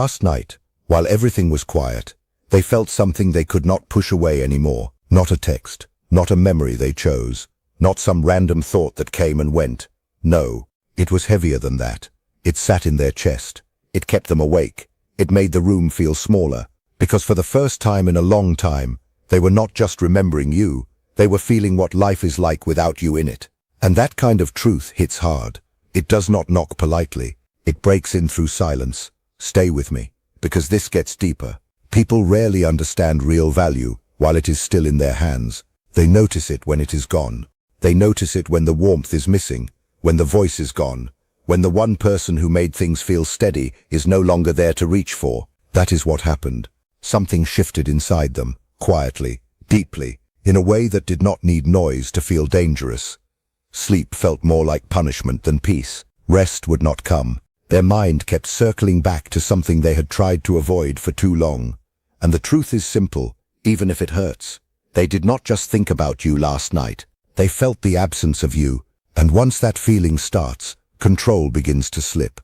Last night, while everything was quiet, they felt something they could not push away anymore. Not a text, not a memory they chose, not some random thought that came and went. No, it was heavier than that. It sat in their chest. It kept them awake. It made the room feel smaller, because for the first time in a long time, they were not just remembering you, they were feeling what life is like without you in it. And that kind of truth hits hard. It does not knock politely. It breaks in through silence. Stay with me, because this gets deeper. People rarely understand real value while it is still in their hands. They notice it when it is gone. They notice it when the warmth is missing, when the voice is gone, when the one person who made things feel steady is no longer there to reach for. That is what happened. Something shifted inside them, quietly, deeply, in a way that did not need noise to feel dangerous. Sleep felt more like punishment than peace. Rest would not come. Their mind kept circling back to something they had tried to avoid for too long. And the truth is simple, even if it hurts. They did not just think about you last night. They felt the absence of you. And once that feeling starts, control begins to slip.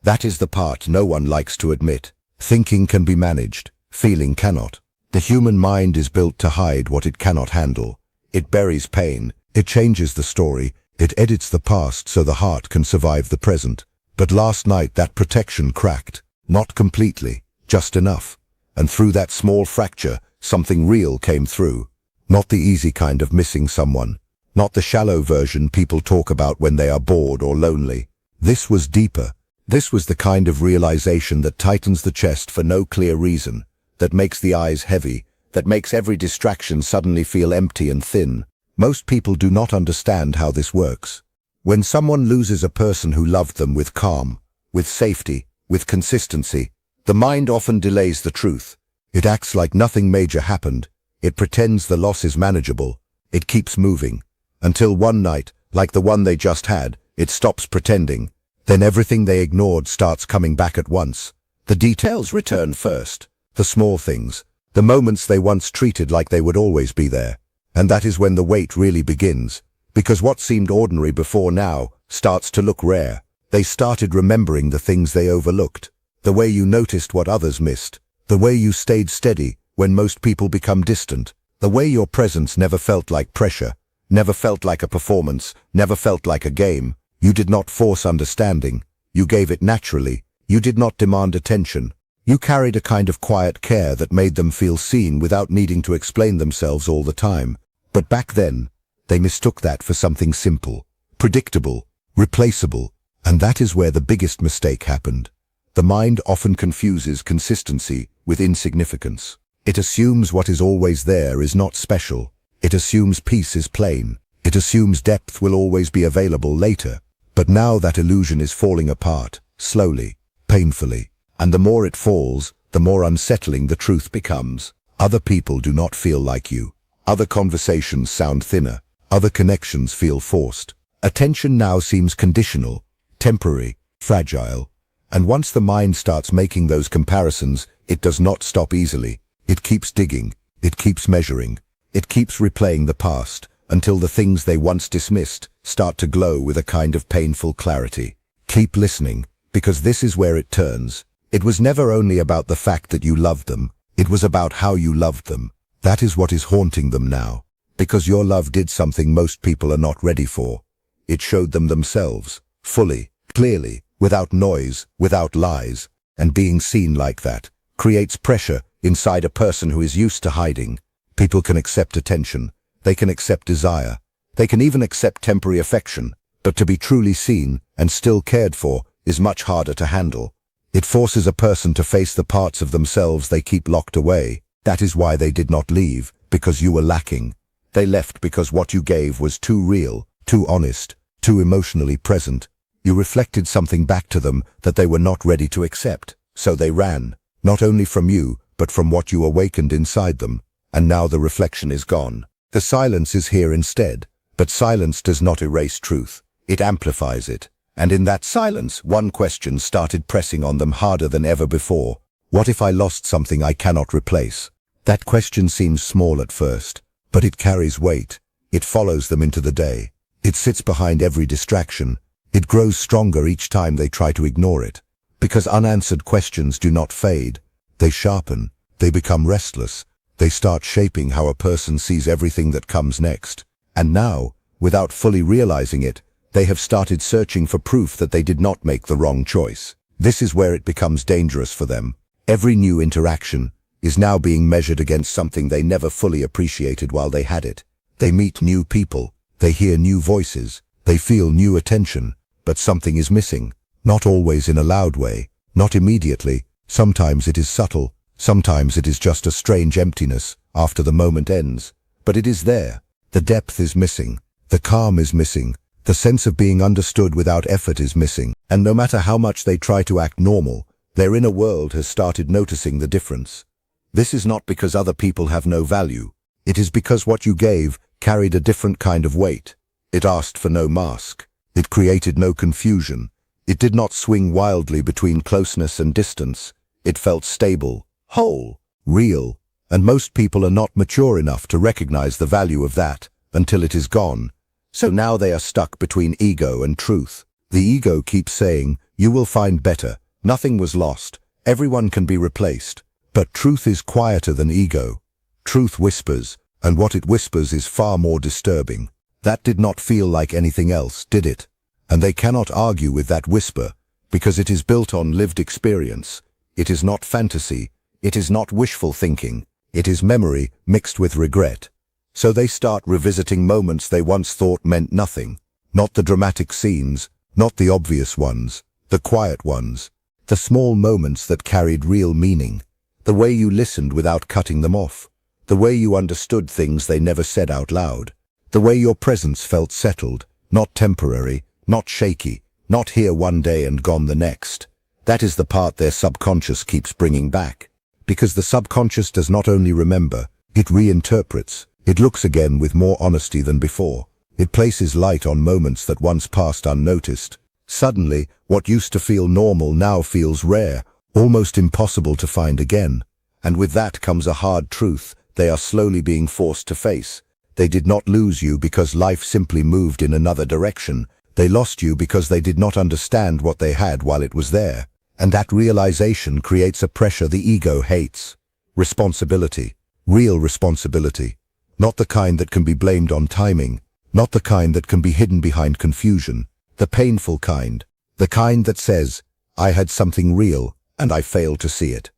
That is the part no one likes to admit. Thinking can be managed. Feeling cannot. The human mind is built to hide what it cannot handle. It buries pain. It changes the story. It edits the past so the heart can survive the present. But last night that protection cracked. Not completely, just enough. And through that small fracture, something real came through. Not the easy kind of missing someone. Not the shallow version people talk about when they are bored or lonely. This was deeper. This was the kind of realization that tightens the chest for no clear reason, that makes the eyes heavy, that makes every distraction suddenly feel empty and thin. Most people do not understand how this works. When someone loses a person who loved them with calm, with safety, with consistency, the mind often delays the truth. It acts like nothing major happened. It pretends the loss is manageable. It keeps moving. Until one night, like the one they just had, it stops pretending. Then everything they ignored starts coming back at once. The details return first. The small things. The moments they once treated like they would always be there. And that is when the wait really begins. Because what seemed ordinary before now starts to look rare. They started remembering the things they overlooked. The way you noticed what others missed. The way you stayed steady when most people become distant. The way your presence never felt like pressure. Never felt like a performance. Never felt like a game. You did not force understanding. You gave it naturally. You did not demand attention. You carried a kind of quiet care that made them feel seen without needing to explain themselves all the time. But back then, they mistook that for something simple, predictable, replaceable, and that is where the biggest mistake happened. The mind often confuses consistency with insignificance. It assumes what is always there is not special. It assumes peace is plain. It assumes depth will always be available later. But now that illusion is falling apart, slowly, painfully, and the more it falls, the more unsettling the truth becomes. Other people do not feel like you. Other conversations sound thinner. Other connections feel forced. Attention now seems conditional, temporary, fragile. And once the mind starts making those comparisons, it does not stop easily. It keeps digging. It keeps measuring. It keeps replaying the past until the things they once dismissed start to glow with a kind of painful clarity. Keep listening, because this is where it turns. It was never only about the fact that you loved them. It was about how you loved them. That is what is haunting them now. Because your love did something most people are not ready for. It showed them themselves, fully, clearly, without noise, without lies. And being seen like that creates pressure inside a person who is used to hiding. People can accept attention. They can accept desire. They can even accept temporary affection. But to be truly seen and still cared for is much harder to handle. It forces a person to face the parts of themselves they keep locked away. That is why they did not leave, because you were lacking. They left because what you gave was too real, too honest, too emotionally present. You reflected something back to them that they were not ready to accept. So they ran, not only from you, but from what you awakened inside them. And now the reflection is gone. The silence is here instead. But silence does not erase truth. It amplifies it. And in that silence, one question started pressing on them harder than ever before. What if I lost something I cannot replace? That question seems small at first. But it carries weight. It follows them into the day. It sits behind every distraction. It grows stronger each time they try to ignore it. Because unanswered questions do not fade. They sharpen. They become restless. They start shaping how a person sees everything that comes next. And now, without fully realizing it, they have started searching for proof that they did not make the wrong choice. This is where it becomes dangerous for them. Every new interaction is now being measured against something they never fully appreciated while they had it. They meet new people. They hear new voices. They feel new attention. But something is missing. Not always in a loud way. Not immediately. Sometimes it is subtle. Sometimes it is just a strange emptiness after the moment ends. But it is there. The depth is missing. The calm is missing. The sense of being understood without effort is missing. And no matter how much they try to act normal, their inner world has started noticing the difference. This is not because other people have no value. It is because what you gave carried a different kind of weight. It asked for no mask. It created no confusion. It did not swing wildly between closeness and distance. It felt stable, whole, real, and most people are not mature enough to recognize the value of that until it is gone. So now they are stuck between ego and truth. The ego keeps saying, "You will find better. Nothing was lost. Everyone can be replaced." But truth is quieter than ego. Truth whispers, and what it whispers is far more disturbing. That did not feel like anything else, did it? And they cannot argue with that whisper, because it is built on lived experience. It is not fantasy. It is not wishful thinking. It is memory mixed with regret. So they start revisiting moments they once thought meant nothing. Not the dramatic scenes, not the obvious ones, the quiet ones, the small moments that carried real meaning. The way you listened without cutting them off. The way you understood things they never said out loud. The way your presence felt settled, not temporary, not shaky, not here one day and gone the next. That is the part their subconscious keeps bringing back. Because the subconscious does not only remember, it reinterprets. It looks again with more honesty than before. It places light on moments that once passed unnoticed. Suddenly, what used to feel normal now feels rare, almost impossible to find again. And with that comes a hard truth they are slowly being forced to face. They did not lose you because life simply moved in another direction. They lost you because they did not understand what they had while it was there. And that realization creates a pressure the ego hates. Responsibility. Real responsibility. Not the kind that can be blamed on timing. Not the kind that can be hidden behind confusion. The painful kind. The kind that says, "I had something real, and I failed to see it."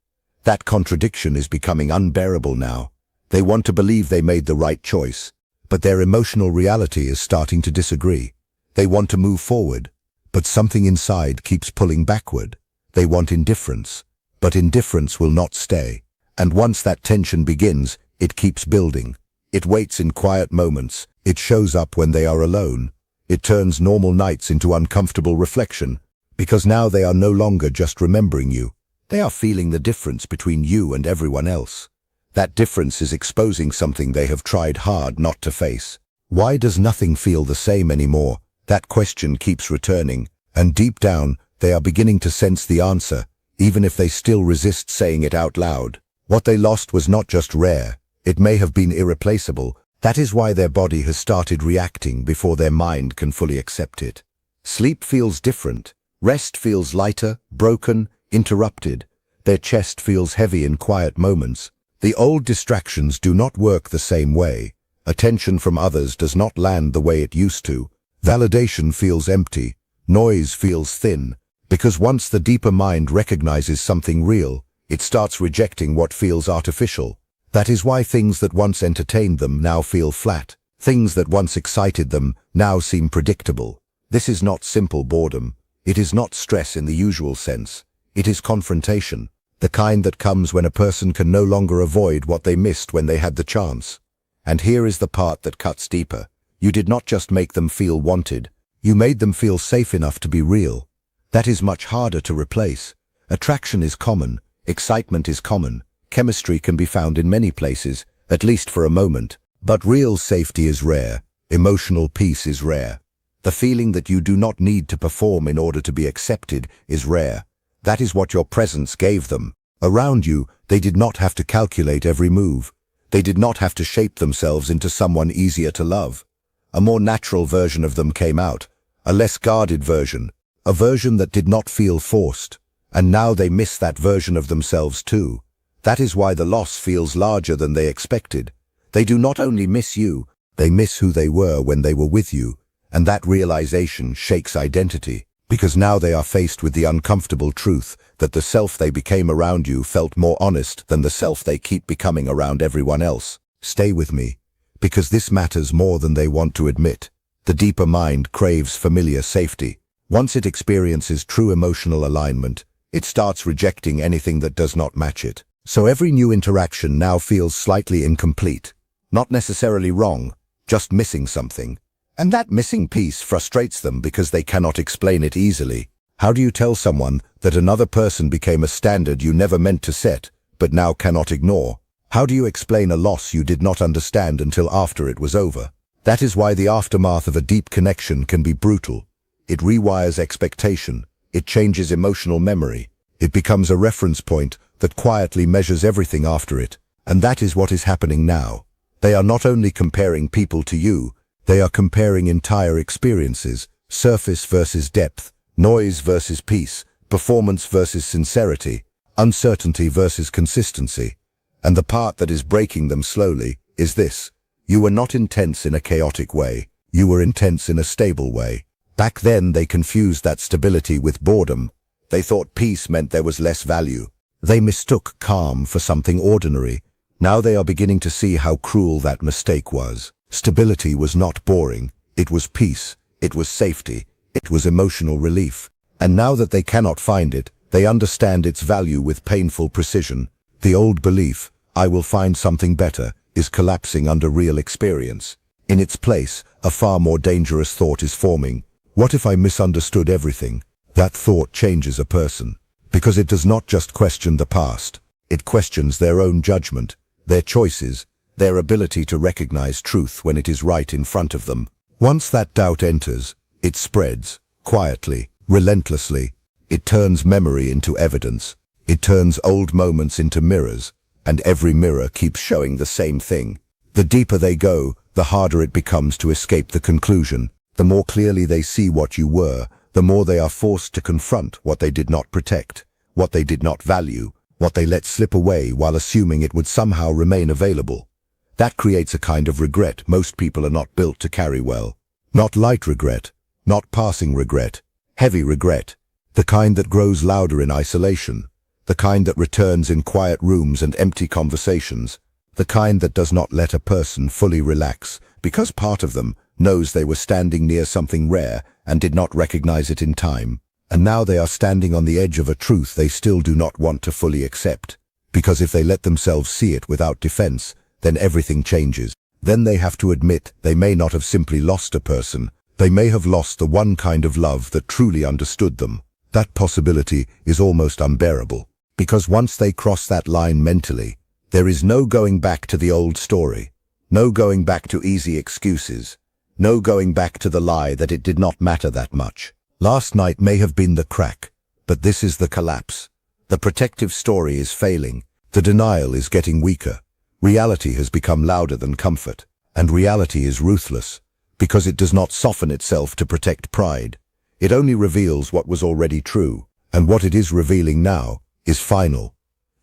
That contradiction is becoming unbearable now. They want to believe they made the right choice, but their emotional reality is starting to disagree. They want to move forward, but something inside keeps pulling backward. They want indifference, but indifference will not stay. And once that tension begins, it keeps building. It waits in quiet moments. It shows up when they are alone. It turns normal nights into uncomfortable reflection, because now they are no longer just remembering you. They are feeling the difference between you and everyone else. That difference is exposing something they have tried hard not to face. Why does nothing feel the same anymore? That question keeps returning, and deep down, they are beginning to sense the answer, even if they still resist saying it out loud. What they lost was not just rare. It may have been irreplaceable. That is why their body has started reacting before their mind can fully accept it. Sleep feels different. Rest feels lighter, broken, interrupted. Their chest feels heavy in quiet moments. The old distractions do not work the same way. Attention from others does not land the way it used to. Validation feels empty. Noise feels thin. Because once the deeper mind recognizes something real, it starts rejecting what feels artificial. That is why things that once entertained them now feel flat. Things that once excited them now seem predictable. This is not simple boredom. It is not stress in the usual sense. It is confrontation, the kind that comes when a person can no longer avoid what they missed when they had the chance. And here is the part that cuts deeper. You did not just make them feel wanted. You made them feel safe enough to be real. That is much harder to replace. Attraction is common. Excitement is common. Chemistry can be found in many places, at least for a moment. But real safety is rare. Emotional peace is rare. The feeling that you do not need to perform in order to be accepted is rare. That is what your presence gave them. Around you, they did not have to calculate every move. They did not have to shape themselves into someone easier to love. A more natural version of them came out, a less guarded version, a version that did not feel forced. And now they miss that version of themselves too. That is why the loss feels larger than they expected. They do not only miss you, they miss who they were when they were with you, and that realization shakes identity, because now they are faced with the uncomfortable truth that the self they became around you felt more honest than the self they keep becoming around everyone else. Stay with me, because this matters more than they want to admit. The deeper mind craves familiar safety. Once it experiences true emotional alignment, it starts rejecting anything that does not match it. So every new interaction now feels slightly incomplete. Not necessarily wrong, just missing something. And that missing piece frustrates them because they cannot explain it easily. How do you tell someone that another person became a standard you never meant to set, but now cannot ignore? How do you explain a loss you did not understand until after it was over? That is why the aftermath of a deep connection can be brutal. It rewires expectation. It changes emotional memory. It becomes a reference point that quietly measures everything after it. And that is what is happening now. They are not only comparing people to you, they are comparing entire experiences, surface versus depth, noise versus peace, performance versus sincerity, uncertainty versus consistency. And the part that is breaking them slowly is this: you were not intense in a chaotic way, you were intense in a stable way. Back then they confused that stability with boredom. They thought peace meant there was less value. They mistook calm for something ordinary. Now they are beginning to see how cruel that mistake was. Stability was not boring. It was peace. It was safety. It was emotional relief. And now that they cannot find it, they understand its value with painful precision. The old belief, I will find something better, is collapsing under real experience. In its place, a far more dangerous thought is forming. What if I misunderstood everything? That thought changes a person. Because it does not just question the past. It questions their own judgment, their choices, their ability to recognize truth when it is right in front of them. Once that doubt enters, it spreads, quietly, relentlessly. It turns memory into evidence. It turns old moments into mirrors, and every mirror keeps showing the same thing. The deeper they go, the harder it becomes to escape the conclusion. The more clearly they see what you were, the more they are forced to confront what they did not protect, what they did not value, what they let slip away while assuming it would somehow remain available. That creates a kind of regret most people are not built to carry well. Not light regret, not passing regret, heavy regret, the kind that grows louder in isolation, the kind that returns in quiet rooms and empty conversations, the kind that does not let a person fully relax because part of them knows they were standing near something rare and did not recognize it in time. And now they are standing on the edge of a truth they still do not want to fully accept. Because if they let themselves see it without defense, then everything changes. Then they have to admit they may not have simply lost a person. They may have lost the one kind of love that truly understood them. That possibility is almost unbearable. Because once they cross that line mentally, there is no going back to the old story. No going back to easy excuses. No going back to the lie that it did not matter that much. Last night may have been the crack, but this is the collapse. The protective story is failing. The denial is getting weaker. Reality has become louder than comfort. And reality is ruthless, because it does not soften itself to protect pride. It only reveals what was already true, and what it is revealing now is final.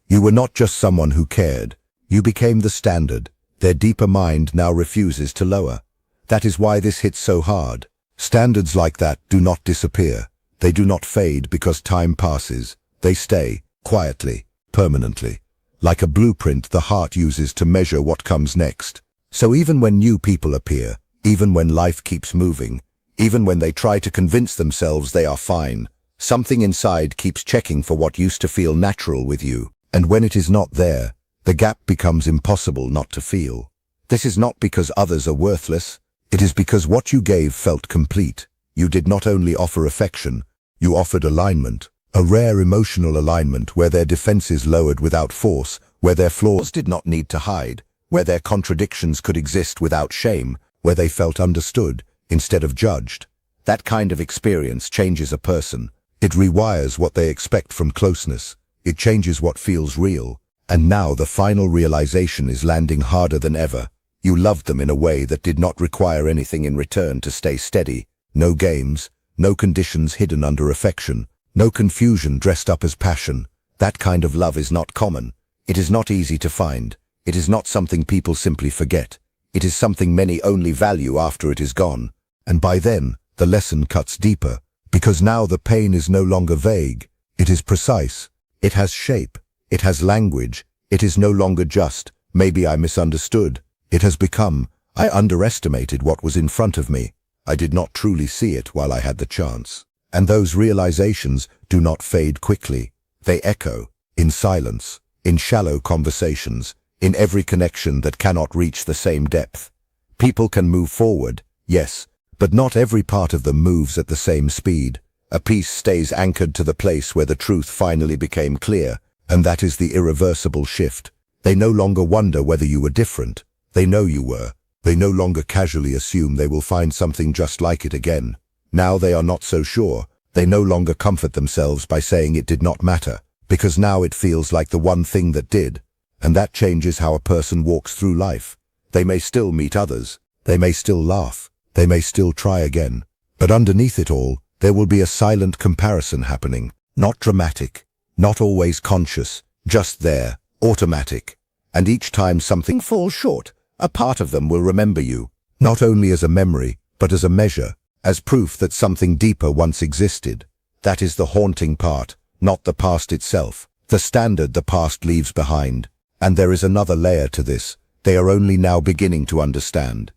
You were not just someone who cared. You became the standard. Their deeper mind now refuses to lower. That is why this hits so hard. Standards like that do not disappear. They do not fade because time passes. They stay, quietly, permanently. Like a blueprint the heart uses to measure what comes next. So even when new people appear, even when life keeps moving, even when they try to convince themselves they are fine, something inside keeps checking for what used to feel natural with you. And when it is not there, the gap becomes impossible not to feel. This is not because others are worthless. It is because what you gave felt complete. You did not only offer affection, you offered alignment. A rare emotional alignment where their defenses lowered without force, where their flaws did not need to hide, where their contradictions could exist without shame, where they felt understood instead of judged. That kind of experience changes a person. It rewires what they expect from closeness. It changes what feels real. And now the final realization is landing harder than ever. You loved them in a way that did not require anything in return to stay steady. No games, no conditions hidden under affection, No confusion dressed up as passion. That kind of love is not common. It is not easy to find. It is not something people simply forget. It is something many only value after it is gone. And by then, the lesson cuts deeper, because now the pain is no longer vague. It is precise. It has shape. It has language. It is no longer just, maybe I misunderstood. It has become, I underestimated what was in front of me. I did not truly see it while I had the chance. And those realizations do not fade quickly. They echo, in silence, in shallow conversations, in every connection that cannot reach the same depth. People can move forward, yes, but not every part of them moves at the same speed. A piece stays anchored to the place where the truth finally became clear, and that is the irreversible shift. They no longer wonder whether you were different. They know you were. They no longer casually assume they will find something just like it again. Now they are not so sure. They no longer comfort themselves by saying it did not matter, because now it feels like the one thing that did. And that changes how a person walks through life. They may still meet others. They may still laugh. They may still try again. But underneath it all, there will be a silent comparison happening. Not dramatic, not always conscious, just there, automatic. And each time something falls short, a part of them will remember you, not only as a memory, but as a measure, as proof that something deeper once existed. That is the haunting part, not the past itself, the standard the past leaves behind. And there is another layer to this. They are only now beginning to understand.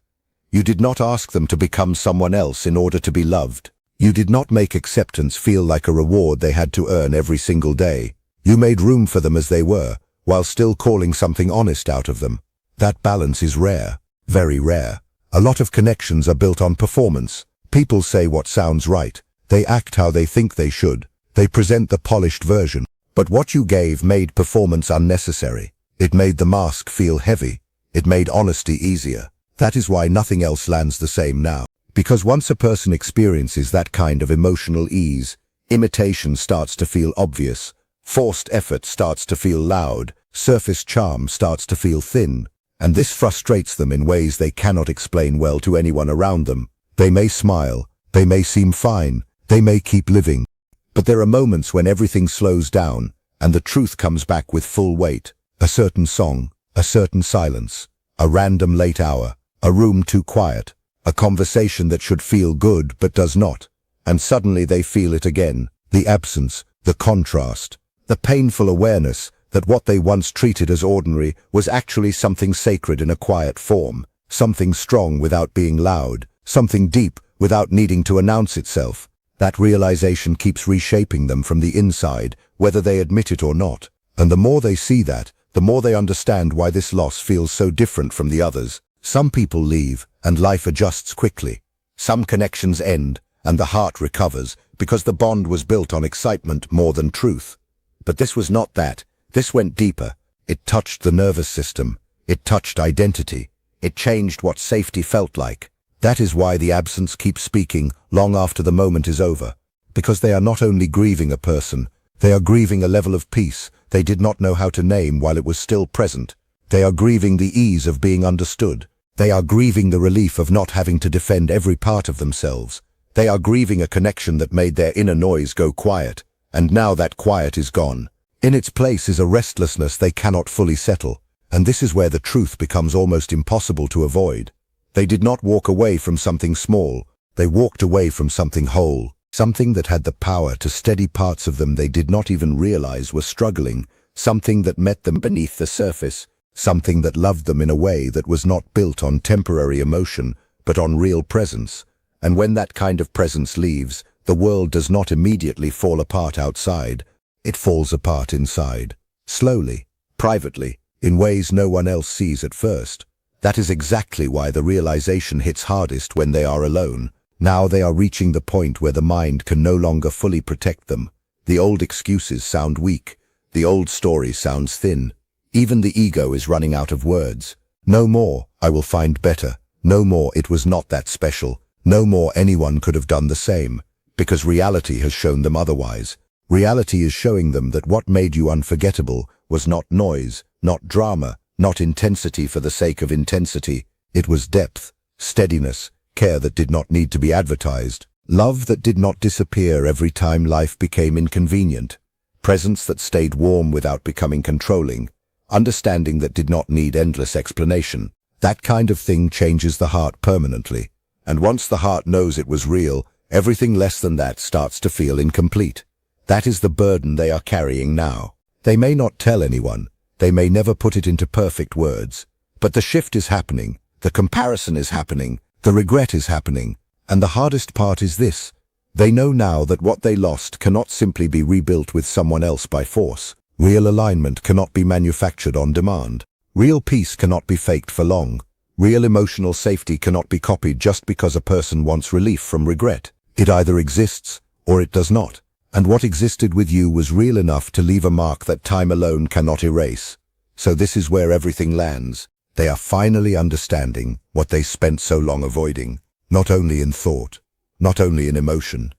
You did not ask them to become someone else in order to be loved. You did not make acceptance feel like a reward they had to earn every single day. You made room for them as they were, while still calling something honest out of them. That balance is rare, very rare. A lot of connections are built on performance. People say what sounds right. They act how they think they should. They present the polished version. But what you gave made performance unnecessary. It made the mask feel heavy. It made honesty easier. That is why nothing else lands the same now. Because once a person experiences that kind of emotional ease, imitation starts to feel obvious. Forced effort starts to feel loud. Surface charm starts to feel thin. And this frustrates them in ways they cannot explain well to anyone around them. They may smile. They may seem fine. They may keep living. But there are moments when everything slows down, and the truth comes back with full weight. A certain song, a certain silence, a random late hour, a room too quiet, a conversation that should feel good but does not. And suddenly they feel it again, the absence, the contrast, the painful awareness that what they once treated as ordinary was actually something sacred in a quiet form, something strong without being loud, something deep without needing to announce itself. That realization keeps reshaping them from the inside, whether they admit it or not. And the more they see that, the more they understand why this loss feels so different from the others. Some people leave, and life adjusts quickly. Some connections end, and the heart recovers, because the bond was built on excitement more than truth. But this was not that. This went deeper. It touched the nervous system. It touched identity. It changed what safety felt like. That is why the absence keeps speaking long after the moment is over. Because they are not only grieving a person, they are grieving a level of peace they did not know how to name while it was still present. They are grieving the ease of being understood. They are grieving the relief of not having to defend every part of themselves. They are grieving a connection that made their inner noise go quiet, and now that quiet is gone. In its place is a restlessness they cannot fully settle, and this is where the truth becomes almost impossible to avoid. They did not walk away from something small. They walked away from something whole. Something that had the power to steady parts of them they did not even realize were struggling, something that met them beneath the surface, something that loved them in a way that was not built on temporary emotion, but on real presence. And when that kind of presence leaves, the world does not immediately fall apart outside. It falls apart inside, slowly, privately, in ways no one else sees at first. That is exactly why the realization hits hardest when they are alone. Now they are reaching the point where the mind can no longer fully protect them. The old excuses sound weak. The old story sounds thin. Even the ego is running out of words. No more, I will find better. No more, it was not that special. No more, anyone could have done the same. Because reality has shown them otherwise. Reality is showing them that what made you unforgettable was not noise, not drama, not intensity for the sake of intensity. It was depth, steadiness, care that did not need to be advertised. Love that did not disappear every time life became inconvenient. Presence that stayed warm without becoming controlling. Understanding that did not need endless explanation. That kind of thing changes the heart permanently. And once the heart knows it was real, everything less than that starts to feel incomplete. That is the burden they are carrying now. They may not tell anyone. They may never put it into perfect words. But the shift is happening. The comparison is happening. The regret is happening. And the hardest part is this. They know now that what they lost cannot simply be rebuilt with someone else by force. Real alignment cannot be manufactured on demand. Real peace cannot be faked for long. Real emotional safety cannot be copied just because a person wants relief from regret. It either exists or it does not. And what existed with you was real enough to leave a mark that time alone cannot erase. So this is where everything lands. They are finally understanding what they spent so long avoiding. Not only in thought, not only in emotion.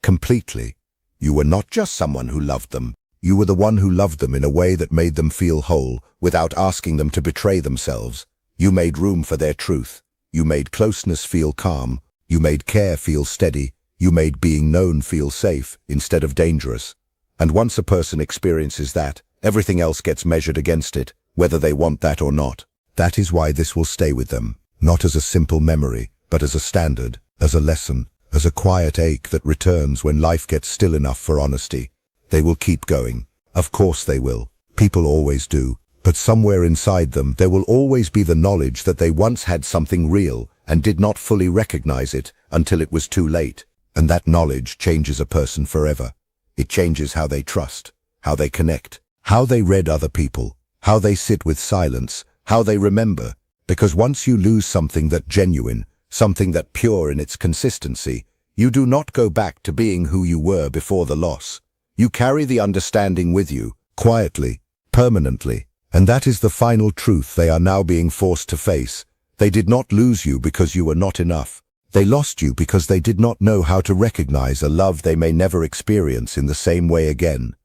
Completely. You were not just someone who loved them. You were the one who loved them in a way that made them feel whole, without asking them to betray themselves. You made room for their truth. You made closeness feel calm. You made care feel steady. You made being known feel safe, instead of dangerous. And once a person experiences that, everything else gets measured against it, whether they want that or not. That is why this will stay with them, not as a simple memory, but as a standard, as a lesson, as a quiet ache that returns when life gets still enough for honesty. They will keep going. Of course they will. People always do. But somewhere inside them, there will always be the knowledge that they once had something real and did not fully recognize it until it was too late. And that knowledge changes a person forever. It changes how they trust, how they connect, how they read other people, how they sit with silence, how they remember. Because once you lose something that genuine, something that pure in its consistency, you do not go back to being who you were before the loss. You carry the understanding with you, quietly, permanently. And that is the final truth they are now being forced to face. They did not lose you because you were not enough. They lost you because they did not know how to recognize a love they may never experience in the same way again.